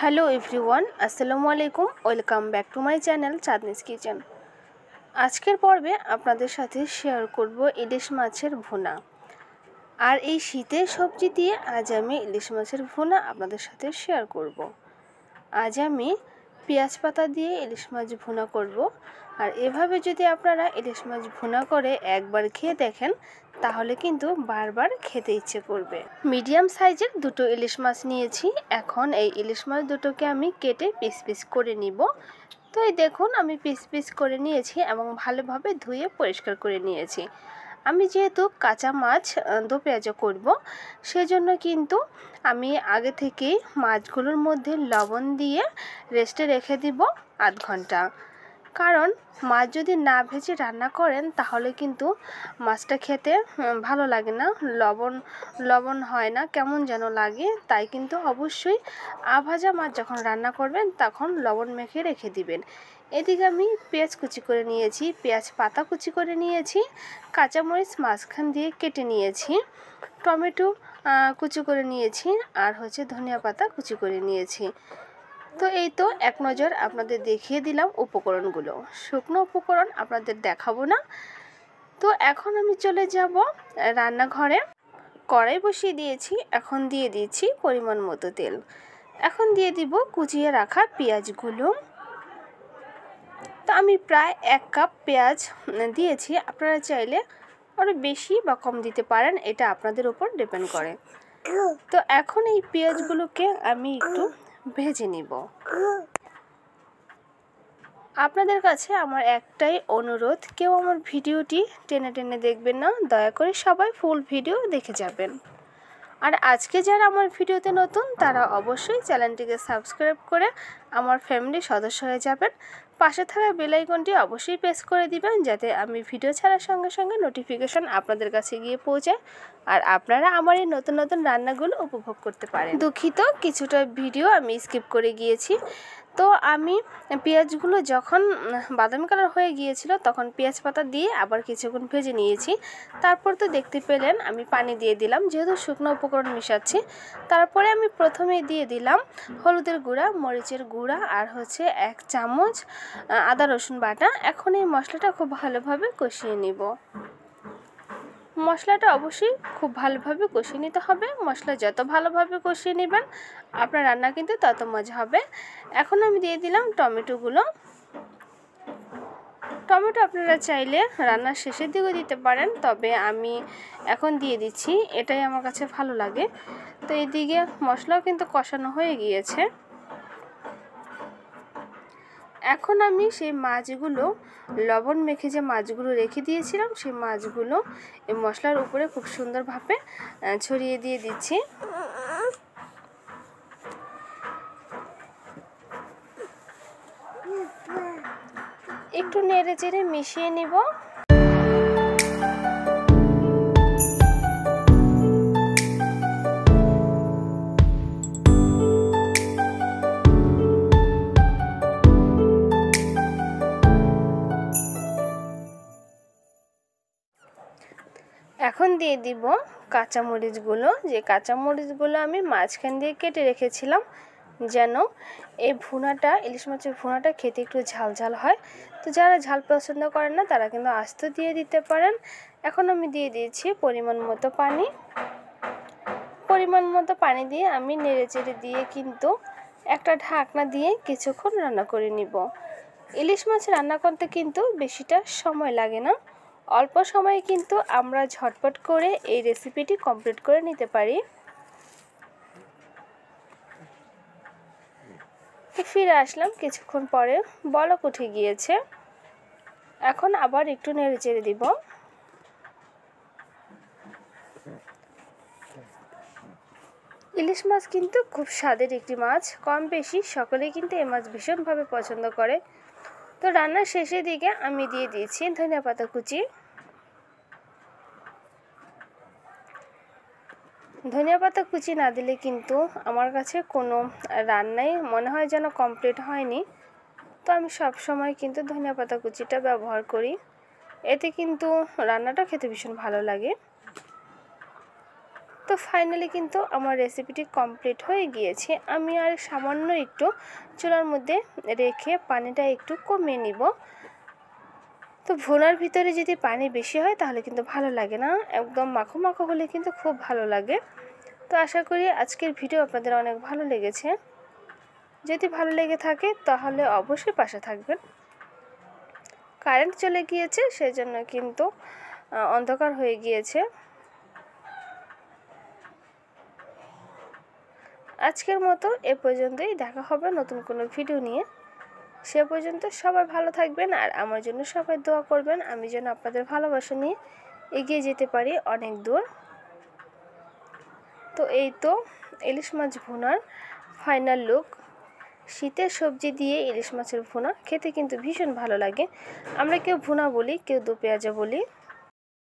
Hello everyone, আসসালামু আলাইকুম। Welcome back to my channel Chandni's kitchen. আজকের পর্বে আপনাদের সাথে শেয়ার করব ইলিশ মাছের ভুনা। আর এই শীতের সবজি দিয়ে আজ আমি ইলিশ মাছের ভুনা আপনাদের সাথে শেয়ার করব। আজ আমি পেঁয়াজ পাতা দিয়ে ইলিশ মাছ ভুনা করব। আর এভাবে যদি আপনারা ইলিশ মাছ ভুনা করে একবার খেয়ে দেখেন তাহলে কিন্তু বারবার খেতে ইচ্ছে করবে। মিডিয়াম সাইজের দুটো ইলিশ মাছ নিয়েছি। এখন এই ইলিশ মাছ দুটোকে আমি কেটে পিস পিস করে নিব। তো এই দেখুন আমি পিস পিস করে নিয়েছি এবং ভালোভাবে ধুয়ে পরিষ্কার করে নিয়েছি। আমি যেহেতু কাঁচা মাছ দো পেঁয়াজও করব, সেজন্য কিন্তু আমি আগে থেকেই মাছগুলোর মধ্যে লবণ দিয়ে রেস্টে রেখে দিব আধ ঘন্টা। কারণ মাছ যদি না ভেজে রান্না করেন তাহলে কিন্তু মাছটা খেতে ভালো লাগে না, লবণ হয় না, কেমন যেন লাগে। তাই কিন্তু অবশ্যই আভাজা মাছ যখন রান্না করবেন তখন লবণ মেখে রেখে দিবেন। এদিকে আমি পেঁয়াজ কুচি করে নিয়েছি, পেঁয়াজ পাতা কুচি করে নিয়েছি, কাঁচামরিচ মাঝখান দিয়ে কেটে নিয়েছি, টমেটো কুচি করে নিয়েছি, আর ধনিয়া পাতা কুচি করে নিয়েছি। তো এই তো এক নজর আপনাদের দেখিয়ে দিলাম উপকরণগুলো। শুকনো উপকরণ আপনাদের দেখাবো না। তো এখন আমি চলে যাব রান্নাঘরে। কড়াই বসিয়ে দিয়েছি, এখন দিয়ে দিচ্ছি পরিমাণ মতো তেল। এখন দিয়ে দিব কুচিয়ে রাখা পেঁয়াজগুলো। তো আমি প্রায় 1 কাপ পেঁয়াজ দিয়েছি। আপনারা চাইলে আরও বেশি বা কম দিতে পারেন, এটা আপনাদের উপর ডিপেন্ড করে। তো এখন এই পেঁয়াজগুলোকে আমি একটু ভেজে নিব। আপনাদের কাছে আমার একটাই অনুরোধ, কেউ আমার ভিডিওটি টেনে টেনে দেখবেন না, দয়া করে সবাই ফুল ভিডিও দেখে যাবেন। আর আজকে যারা আমার ভিডিওতে নতুন তারা অবশ্যই চ্যানেলটিকে সাবস্ক্রাইব করে আমার ফ্যামিলির সদস্য হয়ে যাবেন। পাশে থাকা বেল আইকনটি অবশ্যই প্রেস করে দিবেন যাতে আমি ভিডিও ছাড়ার সঙ্গে সঙ্গে নোটিফিকেশন আপনাদের কাছে গিয়ে পৌঁছায় আর আপনারা আমার এই নতুন নতুন রান্নাগুলো উপভোগ করতে পারেন। দুঃখিত, কিছুটা ভিডিও আমি স্কিপ করে গিয়েছি। তো আমি পেঁয়াজগুলো যখন বাদামি কালার হয়ে গিয়েছিল তখন পেঁয়াজ পাতা দিয়ে আবার কিছুক্ষণ ভেজে নিয়েছি। তারপর তো দেখতে পেলেন আমি পানি দিয়ে দিলাম, যেহেতু শুকনো উপকরণ মিশাচ্ছি। তারপরে আমি প্রথমেই দিয়ে দিলাম হলুদের গুঁড়া, মরিচের গুঁড়া, আর 1 চামচ আদা রসুন বাটা। এখন এই মশলাটা খুব ভালোভাবে কষিয়ে নিব। মশলাটা অবশ্যই খুব ভালোভাবে কষিয়ে নিতে হবে। মশলা যত ভালোভাবে কষিয়ে নেবেন আপনার রান্না কিন্তু তত মজা হবে। এখন আমি দিয়ে দিলাম টমেটোগুলো। টমেটো আপনারা চাইলে রান্নার শেষের দিকেও দিতে পারেন, তবে আমি এখন দিয়ে দিচ্ছি, এটাই আমার কাছে ভালো লাগে। তো এইদিকে মশলাও কিন্তু কষানো হয়ে গিয়েছে। এখন আমি সেই মাছগুলো লবণ মেখে যে মাছগুলো রেখে দিয়েছিলাম সেই মাছগুলো এই মশলার উপরে খুব সুন্দরভাবে ছড়িয়ে দিয়ে দিচ্ছি। একটু নেড়ে চেড়ে মিশিয়ে নিব। এখন দিয়ে দিব কাঁচামরিচগুলো, যে কাঁচামরিচগুলো আমি মাঝখান দিয়ে কেটে রেখেছিলাম যেন এই ভুনাটা, ইলিশ মাছের ভুনাটা খেতে একটু ঝাল ঝাল হয়। তো যারা ঝাল পছন্দ করেন না তারা কিন্তু আস্ত দিয়ে দিতে পারেন। এখন আমি দিয়ে দিয়েছি পরিমাণ মতো পানি। পরিমাণ মতো পানি দিয়ে আমি নেড়ে চেড়ে দিয়ে কিন্তু একটা ঢাকনা দিয়ে কিছুক্ষণ রান্না করে নিব। ইলিশ মাছ রান্না করতে কিন্তু বেশিটা সময় লাগে না, অল্প সময়ে কিন্তু আমরা ঝটপট করে এই রেসিপিটি কমপ্লিট করে নিতে পারি। ফিরে আসলাম কিছুক্ষণ পরে, বলক উঠে গিয়েছে। এখন আবার একটু নেড়ে চেড়ে দিব। ইলিশ মাছ কিন্তু খুব স্বাদের একটি মাছ, কম বেশি সকলেই কিন্তু এই মাছ ভীষণভাবে পছন্দ করে। তো রান্নার শেষের দিকে আমি দিয়ে দিয়েছি ধনিয়া পাতা কুচি। ধনিয়া পাতা কুচি না দিলে কিন্তু আমার কাছে কোনো রান্নাই মনে হয় যেন কমপ্লিট হয়নি। তো আমি সব সময় কিন্তু ধনিয়া পাতা কুচিটা ব্যবহার করি, এতে কিন্তু রান্নাটা খেতে ভীষণ ভালো লাগে। তো ফাইনালি কিন্তু আমার রেসিপিটি কমপ্লিট হয়ে গিয়েছে। আমি আর সামান্য একটু চুলার মধ্যে রেখে পানিটা একটু কমিয়ে নিব। তো ভুনার ভিতরে যদি পানি বেশি হয় তাহলে কিন্তু ভালো লাগে না, একদম মাখো মাখো হলে কিন্তু খুব ভালো লাগে। তো আশা করি আজকের ভিডিও আপনাদের অনেক ভালো লেগেছে। যদি ভালো লেগে থাকে তাহলে অবশ্যই পাশে থাকবেন। কারেন্ট চলে গিয়েছে, সেজন্য কিন্তু অন্ধকার হয়ে গিয়েছে। আজকের মতো এ পর্যন্তই, দেখা হবে নতুন কোনো ভিডিও নিয়ে। সে পর্যন্ত সবাই ভালো থাকবেন আর আমার জন্য সবাই দোয়া করবেন, আমি যেন আপনাদের ভালোবাসা নিয়ে এগিয়ে যেতে পারি অনেক দূর। তো এই তো ইলিশ মাছ ভুনার ফাইনাল লুক। শীতের সবজি দিয়ে ইলিশ মাছের ভুনা খেতে কিন্তু ভীষণ ভালো লাগে। আমরা কেউ ভুনা বলি, কেউ দো পেঁয়াজা বলি।